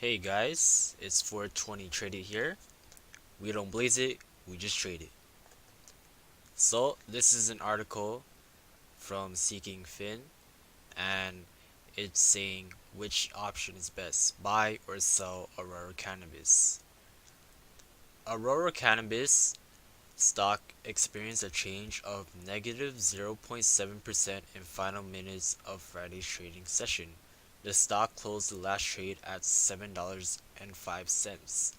Hey guys, it's 420 Traded here. We don't blaze it, we just trade it. So, this is an article from Seeking Fin, and it's saying which option is best, buy or sell Aurora Cannabis. Aurora Cannabis stock experienced a change of negative 0.7% in final minutes of Friday's trading session. The stock closed the last trade at $7.05.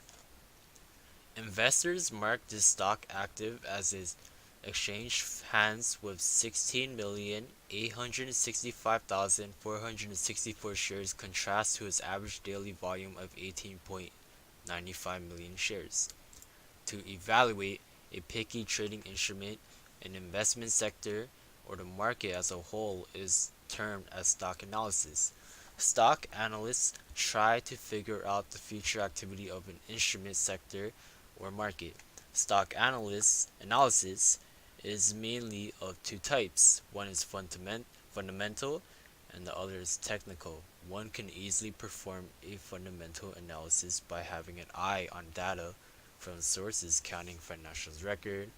Investors marked this stock active as it exchanged hands with 16,865,464 shares contrast to its average daily volume of 18.95 million shares. To evaluate a picky trading instrument, an investment sector, or the market as a whole is termed as stock analysis. Stock analysts try to figure out the future activity of an instrument sector or market. Stock analysis is mainly of two types. One is fundamental and the other is technical. One can easily perform a fundamental analysis by having an eye on data from sources counting financial record,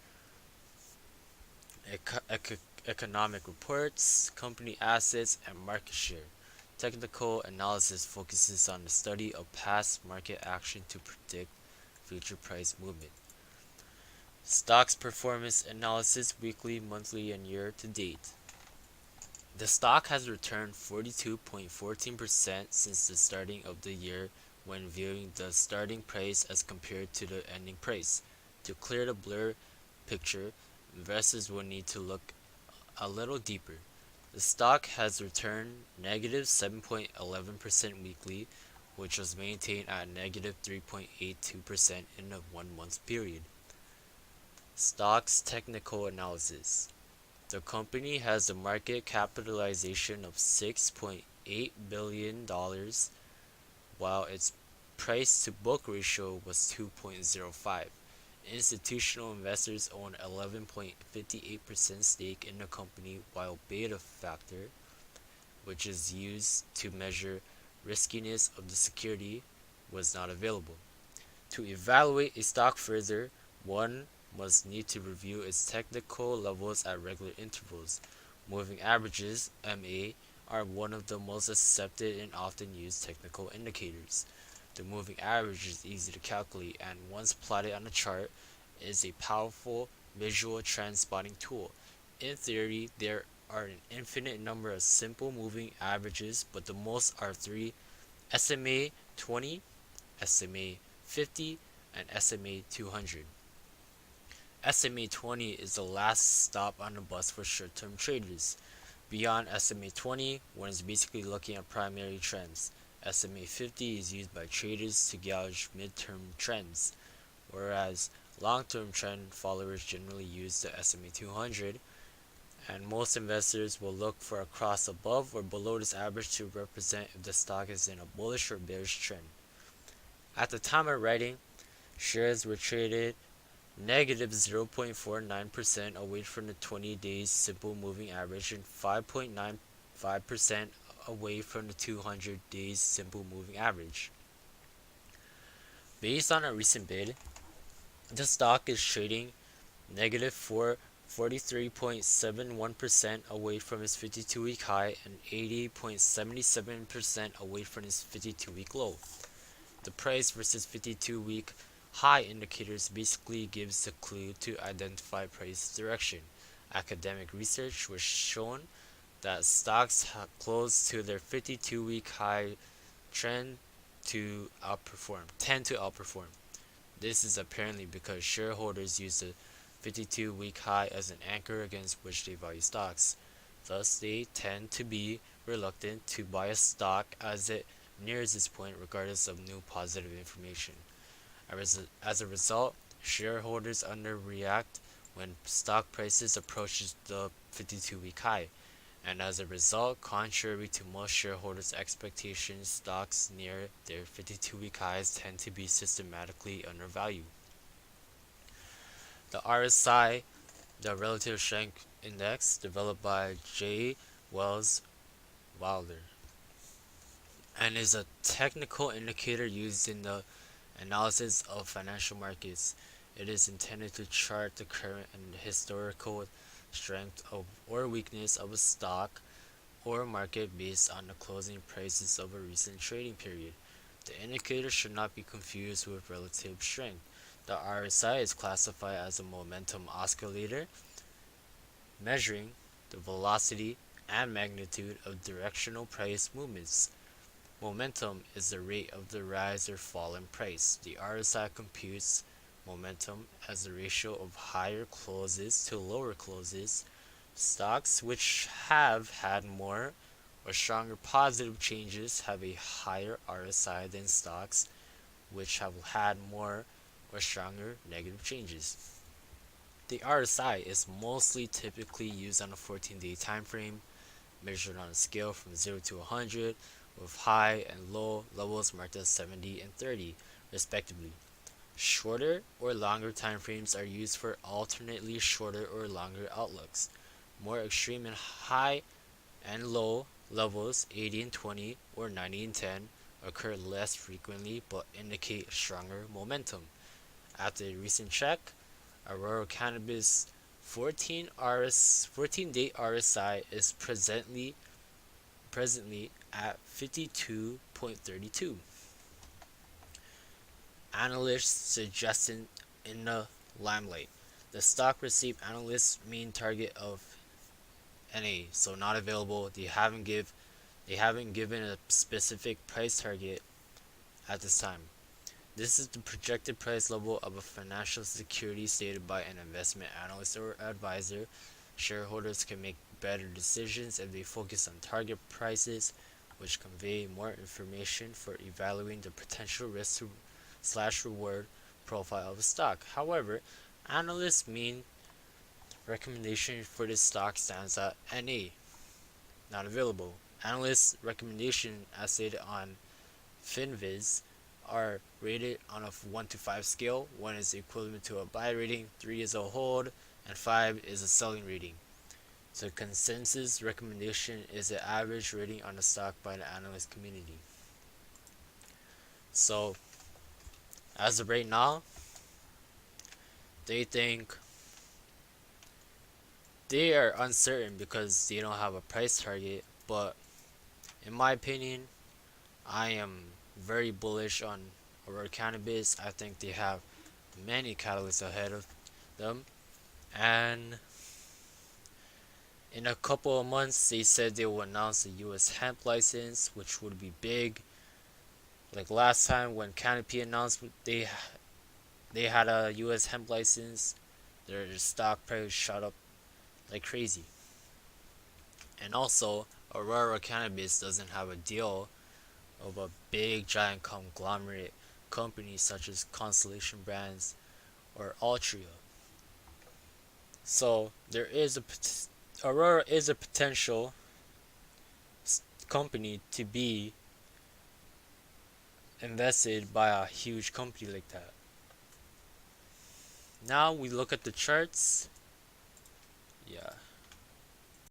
economic reports, company assets, and market share. Technical analysis focuses on the study of past market action to predict future price movement. Stocks performance analysis weekly, monthly, and year to date. The stock has returned 42.14% since the starting of the year when viewing the starting price as compared to the ending price. To clear the blur picture, investors will need to look a little deeper. The stock has returned negative 7.11% weekly, which was maintained at negative 3.82% in a 1 month period. Stocks technical analysis. The company has a market capitalization of $6.8 billion, while its price to book ratio was 2.05. Institutional investors own 11.58% stake in the company, while beta factor, which is used to measure riskiness of the security, was not available. To evaluate a stock further, one must need to review its technical levels at regular intervals. Moving averages, MA, are one of the most accepted and often used technical indicators. The moving average is easy to calculate and once plotted on a chart is a powerful visual trend spotting tool. In theory, there are an infinite number of simple moving averages, but the most are three: SMA 20, SMA 50, and SMA 200. SMA 20 is the last stop on the bus for short-term traders. Beyond SMA 20, one is basically looking at primary trends. SMA 50 is used by traders to gauge mid-term trends, whereas long-term trend followers generally use the SMA 200, and most investors will look for a cross above or below this average to represent if the stock is in a bullish or bearish trend. At the time of writing, shares were traded negative 0.49% away from the 20 days simple moving average and 5.95% away from the 200 days simple moving average. Based on a recent bid, the stock is trading negative 43.71% away from its 52-week high and 80.77% away from its 52-week low. The price versus 52-week high indicators basically gives the clue to identify price direction. Academic research was shown that stocks close to their 52-week high tend to outperform. This is apparently because shareholders use the 52-week high as an anchor against which they value stocks. Thus, they tend to be reluctant to buy a stock as it nears this point regardless of new positive information. As a result, shareholders underreact when stock prices approaches the 52-week high, and as a result, contrary to most shareholders' expectations, stocks near their 52-week highs tend to be systematically undervalued. The RSI, the Relative Strength Index, developed by J. Wells Wilder. and is a technical indicator used in the analysis of financial markets. It is intended to chart the current and historical strength of or weakness of a stock or market based on the closing prices of a recent trading period. The indicator should not be confused with relative strength. The RSI is classified as a momentum oscillator, measuring the velocity and magnitude of directional price movements. Momentum is the rate of the rise or fall in price. The RSI computes momentum as the ratio of higher closes to lower closes. Stocks which have had more or stronger positive changes have a higher RSI than stocks which have had more or stronger negative changes. The RSI is mostly typically used on a 14-day time frame, measured on a scale from 0 to 100, with high and low levels marked as 70 and 30, respectively. Shorter or longer time frames are used for alternately shorter or longer outlooks. More extreme and high and low levels, 80 and 20 or 90 and 10, occur less frequently but indicate stronger momentum. After a recent check, Aurora Cannabis 14-day RSI is presently at 52.32. Analysts suggesting in the limelight. The stock received analysts' mean target of NA, so not available. They haven't given a specific price target at this time. This is the projected price level of a financial security stated by an investment analyst or advisor. Shareholders can make better decisions if they focus on target prices, which convey more information for evaluating the potential risk slash reward profile of a stock. However, analysts' mean recommendation for this stock stands at NA, not available. Analysts' recommendation, as stated on FinViz, are rated on a 1 to 5 scale. 1 is equivalent to a buy rating, 3 is a hold, and 5 is a selling rating. So consensus recommendation is the average rating on the stock by the analyst community. So as of right now, they think they are uncertain because they don't have a price target, but in my opinion, I am very bullish on Aurora Cannabis. I think they have many catalysts ahead of them, and in a couple of months they said they will announce a US hemp license, which would be big. Like last time when Canopy announced they had a US hemp license, their stock price shot up like crazy. And also, Aurora Cannabis doesn't have a deal of a big giant conglomerate companies such as Constellation Brands or Altria. So there is Aurora is a potential company to be invested by a huge company like that. Now we look at the charts. Yeah.